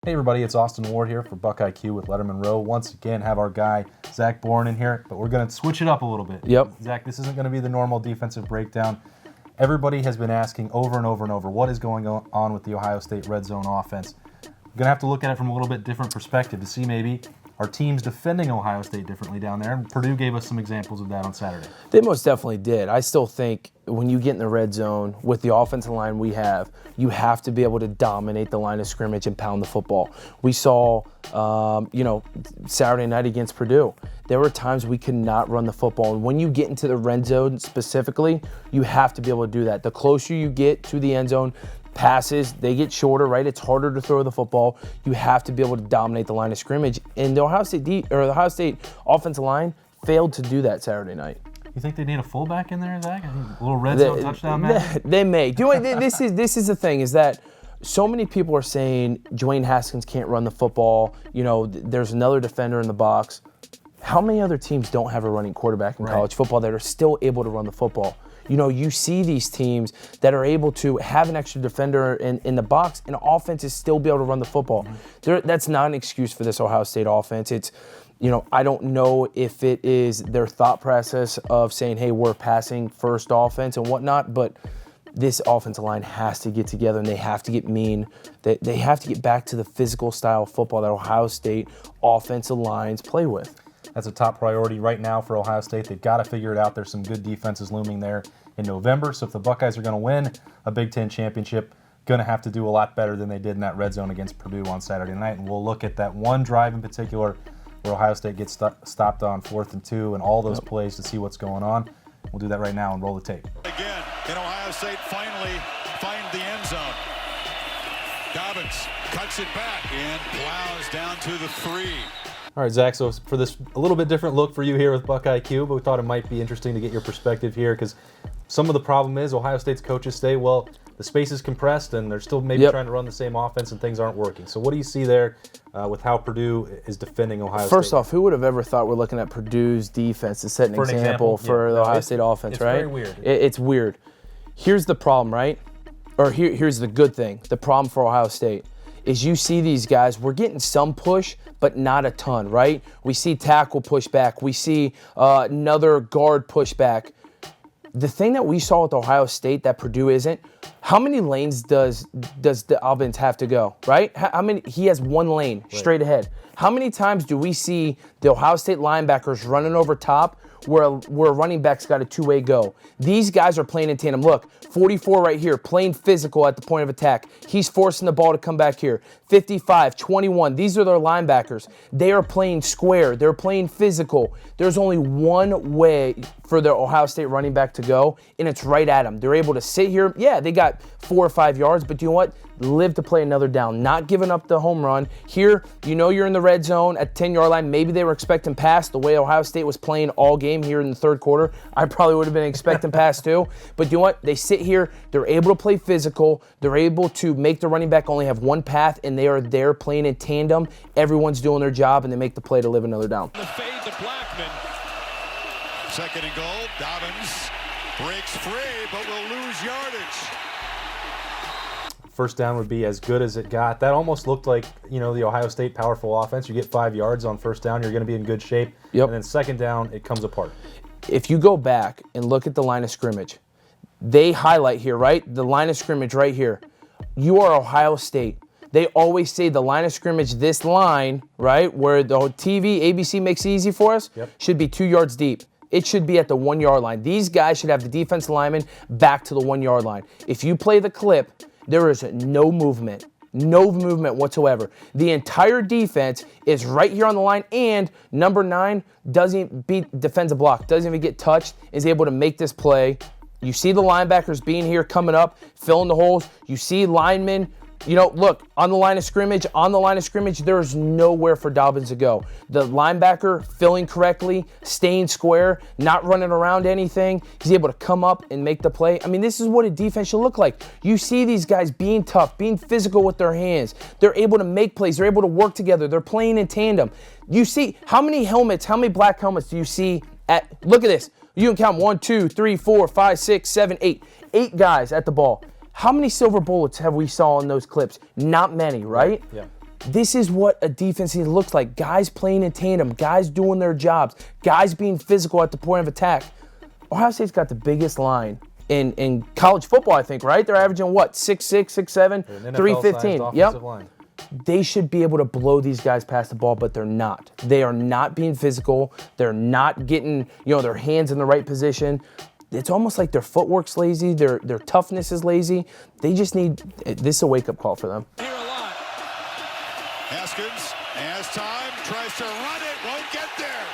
Hey everybody, it's Austin Ward here for BuckIQ with Lettermen Row. Once again, have our guy Zach Bourne in here, but we're going to switch it up a little bit. Yep. Zach, this isn't going to be the normal defensive breakdown. Everybody has been asking over and over and over, what is going on with the Ohio State red zone offense? We're going to have to look at it from a little bit different perspective to see maybe our teams defending Ohio State differently down there. And Purdue gave us some examples of that on Saturday. They most definitely did. I still think when you get in the red zone with the offensive line we have, you have to be able to dominate the line of scrimmage and pound the football. We saw, Saturday night against Purdue. There were times we could not run the football. And when you get into the red zone specifically, you have to be able to do that. The closer you get to the end zone, passes, they get shorter, right? It's harder to throw the football. You have to be able to dominate the line of scrimmage. And the Ohio State offensive line failed to do that Saturday night. You think they need a fullback in there, Zach? A little red zone touchdown man? They may. This is the thing, is that so many people are saying Dwayne Haskins can't run the football. You know, there's another defender in the box. How many other teams don't have a running quarterback in college football that are still able to run the football? You know, you see these teams that are able to have an extra defender in the box and offenses still be able to run the football. That's not an excuse for this Ohio State offense. It's, I don't know if it is their thought process of saying, hey, we're passing first offense and whatnot, but this offensive line has to get together and they have to get mean. They have to get back to the physical style of football that Ohio State offensive lines play with. That's a top priority right now for Ohio State. They've got to figure it out. There's some good defenses looming there in November. So if the Buckeyes are going to win a Big Ten championship, going to have to do a lot better than they did in that red zone against Purdue on Saturday night. And we'll look at that one drive in particular where Ohio State gets stopped on 4th and 2 and all those plays to see what's going on. We'll do that right now and roll the tape. Again, can Ohio State finally find the end zone? Dobbins cuts it back and plows down to the 3. All right, Zach, so for this a little bit different look for you here with BuckIQ, but we thought it might be interesting to get your perspective here because some of the problem is Ohio State's coaches say, well, the space is compressed and they're still maybe trying to run the same offense and things aren't working. So what do you see there with how Purdue is defending Ohio State? First off, who would have ever thought we're looking at Purdue's defense to set an example for the Ohio State offense, right? It's very weird. It's weird. Here's the problem, right? Or here's the good thing. The problem for Ohio State is you see these guys, we're getting some push, but not a ton, right? We see tackle push back. We see another guard push back. The thing that we saw with Ohio State that Purdue isn't, how many lanes does the offense have to go, right? How many? He has one lane straight ahead. How many times do we see the Ohio State linebackers running over top where a running back's got a two-way go? These guys are playing in tandem. Look, 44 right here, playing physical at the point of attack. He's forcing the ball to come back here. 55, 21, these are their linebackers. They are playing square. They're playing physical. There's only one way for the Ohio State running back to go, and it's right at them. They're able to sit here. Yeah, they got 4 or 5 yards, but you know what? Live to play another down, not giving up the home run. Here, you're in the red zone at the 10-yard line. Maybe they were expecting pass the way Ohio State was playing all game here in the third quarter. I probably would have been expecting pass too. But you know what? They sit here. They're able to play physical. They're able to make the running back only have one path, and they are there playing in tandem. Everyone's doing their job, and they make the play to live another down. The fade to Blackman. 2nd and goal. Dobbins breaks free, but will lose yardage. First down would be as good as it got. That almost looked like, the Ohio State powerful offense. You get 5 yards on first down, you're going to be in good shape. Yep. And then second down, it comes apart. If you go back and look at the line of scrimmage, they highlight here, right? The line of scrimmage right here. You are Ohio State. They always say the line of scrimmage, this line, right, where the TV, ABC makes it easy for us, should be 2 yards deep. It should be at the 1 yard line. These guys should have the defensive lineman back to the 1 yard line. If you play the clip, there is no movement whatsoever. The entire defense is right here on the line, and number 9 defends a block, doesn't even get touched, is able to make this play. You see the linebackers being here, coming up, filling the holes. You see linemen. Look, on the line of scrimmage, there is nowhere for Dobbins to go. The linebacker filling correctly, staying square, not running around anything. He's able to come up and make the play. I mean, this is what a defense should look like. You see these guys being tough, being physical with their hands. They're able to make plays. They're able to work together. They're playing in tandem. You see, how many black helmets do you see look at this. You can count 1, 2, 3, 4, 5, 6, 7, 8. 8 guys at the ball. How many silver bullets have we saw in those clips? Not many, right? Yeah. This is what a defense looks like. Guys playing in tandem, guys doing their jobs, guys being physical at the point of attack. Ohio State's got the biggest line in college football, I think, right? They're averaging what, 6'6", 6'7", 315. Yep. Line. They should be able to blow these guys past the ball, but they're not. They are not being physical. They're not getting, their hands in the right position. It's almost like their footwork's lazy, their toughness is lazy. They just need, this is a wake-up call for them. Here a lot. Haskins has time, tries to run it, won't get there.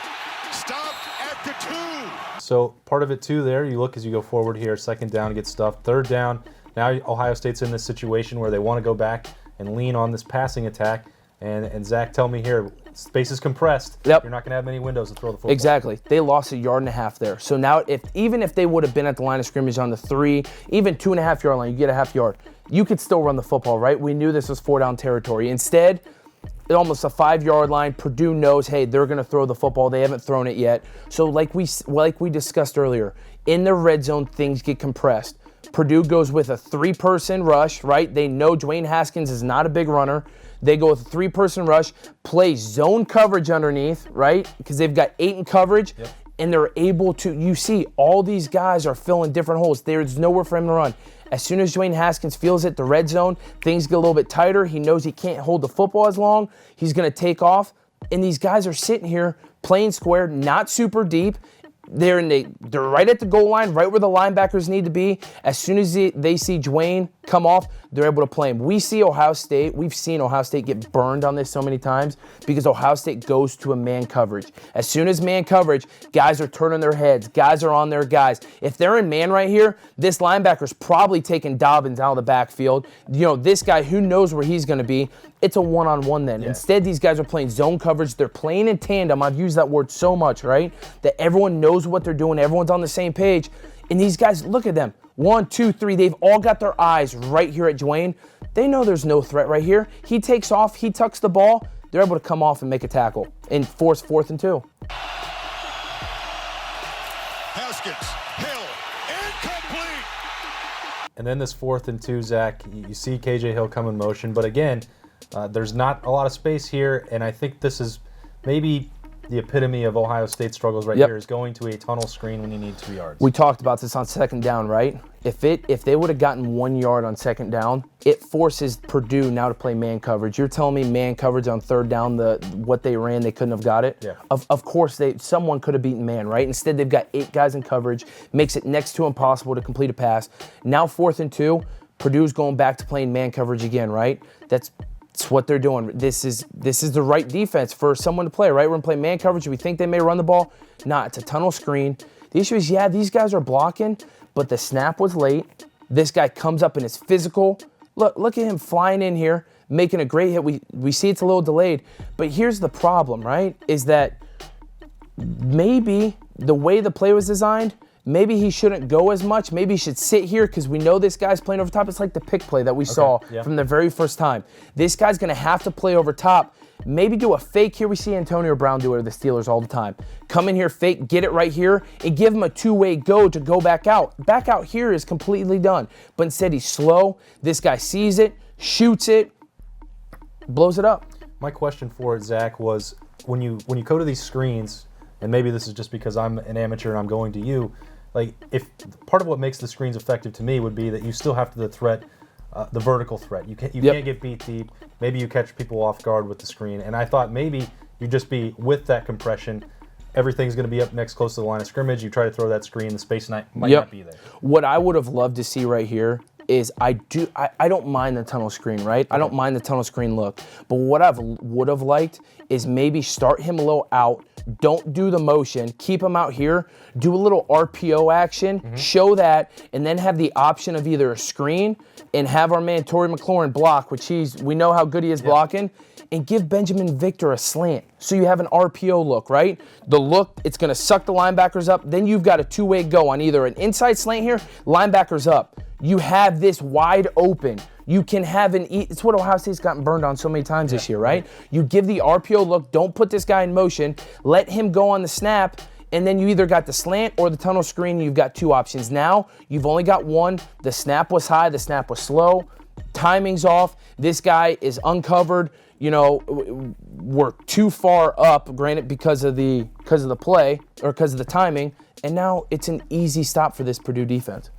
Stopped at the 2. So part of it too there, you look as you go forward here, second down gets stuffed, third down. Now Ohio State's in this situation where they want to go back and lean on this passing attack. And Zach, tell me here, space is compressed. Yep. You're not going to have many windows to throw the football. Exactly. They lost 1.5 yards there. So now, even if they would have been at the line of scrimmage on the 3, even 2.5 yard line, you get a half yard. You could still run the football, right? We knew this was 4-down territory. Instead, almost a 5-yard line. Purdue knows, hey, they're going to throw the football. They haven't thrown it yet. So like we discussed earlier, in the red zone, things get compressed. Purdue goes with a 3-person rush, right? They know Dwayne Haskins is not a big runner. They go with a 3-person rush, play zone coverage underneath, right? Because they've got 8 in coverage, and they're able to, you see, all these guys are filling different holes. There's nowhere for him to run. As soon as Dwayne Haskins feels it, the red zone, things get a little bit tighter. He knows he can't hold the football as long. He's going to take off. And these guys are sitting here playing square, not super deep. They're right at the goal line, right where the linebackers need to be. As soon as they see Dwayne come off, they're able to play him. We've seen Ohio State get burned on this so many times because Ohio State goes to a man coverage. As soon as man coverage, guys are turning their heads. Guys are on their guys. If they're in man right here, this linebacker's probably taking Dobbins out of the backfield. This guy, who knows where he's going to be? It's a one-on-one then. Yeah. Instead, these guys are playing zone coverage. They're playing in tandem. I've used that word so much, right? That everyone knows what they're doing. Everyone's on the same page. And these guys, look at them. 1, 2, 3. They've all got their eyes right here at Dwayne. They know there's no threat right here. He takes off. He tucks the ball. They're able to come off and make a tackle and force 4th and 2. Haskins, Hill, incomplete. And then this 4th and 2, Zach, you see KJ Hill come in motion. But again, there's not a lot of space here. And I think this is maybe the epitome of Ohio State struggles right here, is going to a tunnel screen when you need 2 yards. We talked about this on second down, right? If they would have gotten 1 yard on second down, it forces Purdue now to play man coverage. You're telling me man coverage on third down, what they ran, they couldn't have got it? Yeah. Of course, someone could have beaten man, right? Instead, they've got 8 guys in coverage, makes it next to impossible to complete a pass. Now 4th and 2, Purdue's going back to playing man coverage again, right? That's what they're doing. This is the right defense for someone to play, right? We're going to play man coverage. We think they may run the ball. Nah, it's a tunnel screen. The issue is, these guys are blocking, but the snap was late. This guy comes up and is physical. Look at him flying in here, making a great hit. We see it's a little delayed, but here's the problem, right? Is that maybe the way the play was designed, maybe he shouldn't go as much. Maybe he should sit here because we know this guy's playing over top. It's like the pick play that we saw from the very first time. This guy's going to have to play over top. Maybe do a fake here. We see Antonio Brown do it to the Steelers all the time. Come in here, fake, get it right here, and give him a 2-way go to go back out. Back out here is completely done. But instead, he's slow. This guy sees it, shoots it, blows it up. My question for it, Zach, was when you go to these screens, and maybe this is just because I'm an amateur and I'm going to you, like, if part of what makes the screens effective to me would be that you still have the threat, the vertical threat. You can't get beat deep. Maybe you catch people off guard with the screen. And I thought maybe you just be with that compression. Everything's going to be up next close to the line of scrimmage. You try to throw that screen, the space might not be there. What I would have loved to see right here is I don't mind the tunnel screen, right? I don't mind the tunnel screen look. But what I would have liked is maybe start him a little out. Don't do the motion. Keep him out here. Do a little RPO action. Show that, and then have the option of either a screen and have our man Torrey McLaurin block, which we know how good he is blocking, and give Benjamin Victor a slant. So you have an RPO look, right? The look, it's going to suck the linebackers up. Then you've got a 2-way go on either an inside slant here, linebackers up. You have this wide open. You can have it's what Ohio State's gotten burned on so many times this year, right? You give the RPO look, don't put this guy in motion, let him go on the snap, and then you either got the slant or the tunnel screen. You've got 2 options. Now, you've only got one. The snap was high, the snap was slow. timing's off. This guy is uncovered. You know, we're too far up, granted because of the play or because of the timing, and now it's an easy stop for this Purdue defense.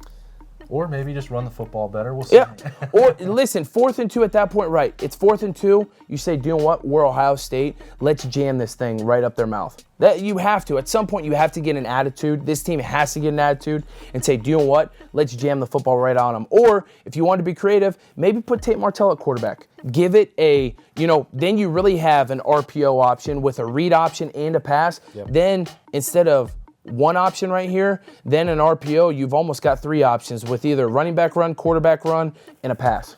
Or maybe just run the football better. We'll see. Yeah. Or listen, 4th and 2 at that point, right? It's 4th and 2. You say, do you know what? We're Ohio State. Let's jam this thing right up their mouth. That you have to. At some point, you have to get an attitude. This team has to get an attitude and say, do you know what? Let's jam the football right on them. Or if you want to be creative, maybe put Tate Martell at quarterback. Give it a, then you really have an RPO option with a read option and a pass. Yep. Then instead of one option right here, then an RPO, you've almost got 3 options with either running back run, quarterback run, and a pass.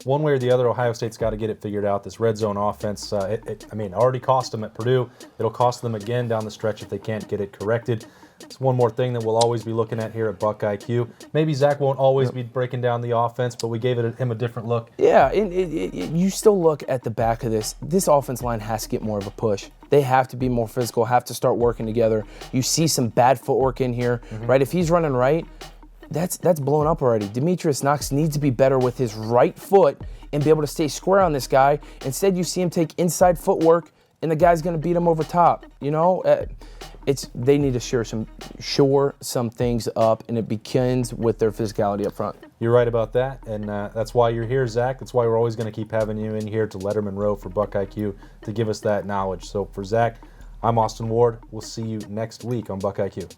One way or the other, Ohio State's got to get it figured out. This red zone offense, it already cost them at Purdue. It'll cost them again down the stretch if they can't get it corrected. It's one more thing that we'll always be looking at here at BuckIQ. Maybe Zach won't always be breaking down the offense, but we gave him a different look. Yeah, you still look at the back of this. This offense line has to get more of a push. They have to be more physical, have to start working together. You see some bad footwork in here, right? If he's running right, that's blown up already. Demetrius Knox needs to be better with his right foot and be able to stay square on this guy. Instead, you see him take inside footwork, and the guy's going to beat him over top. They need to shore some things up, and it begins with their physicality up front. You're right about that, and that's why you're here, Zach. That's why we're always going to keep having you in here to Lettermen Row for BuckIQ to give us that knowledge. So for Zach, I'm Austin Ward. We'll see you next week on BuckIQ.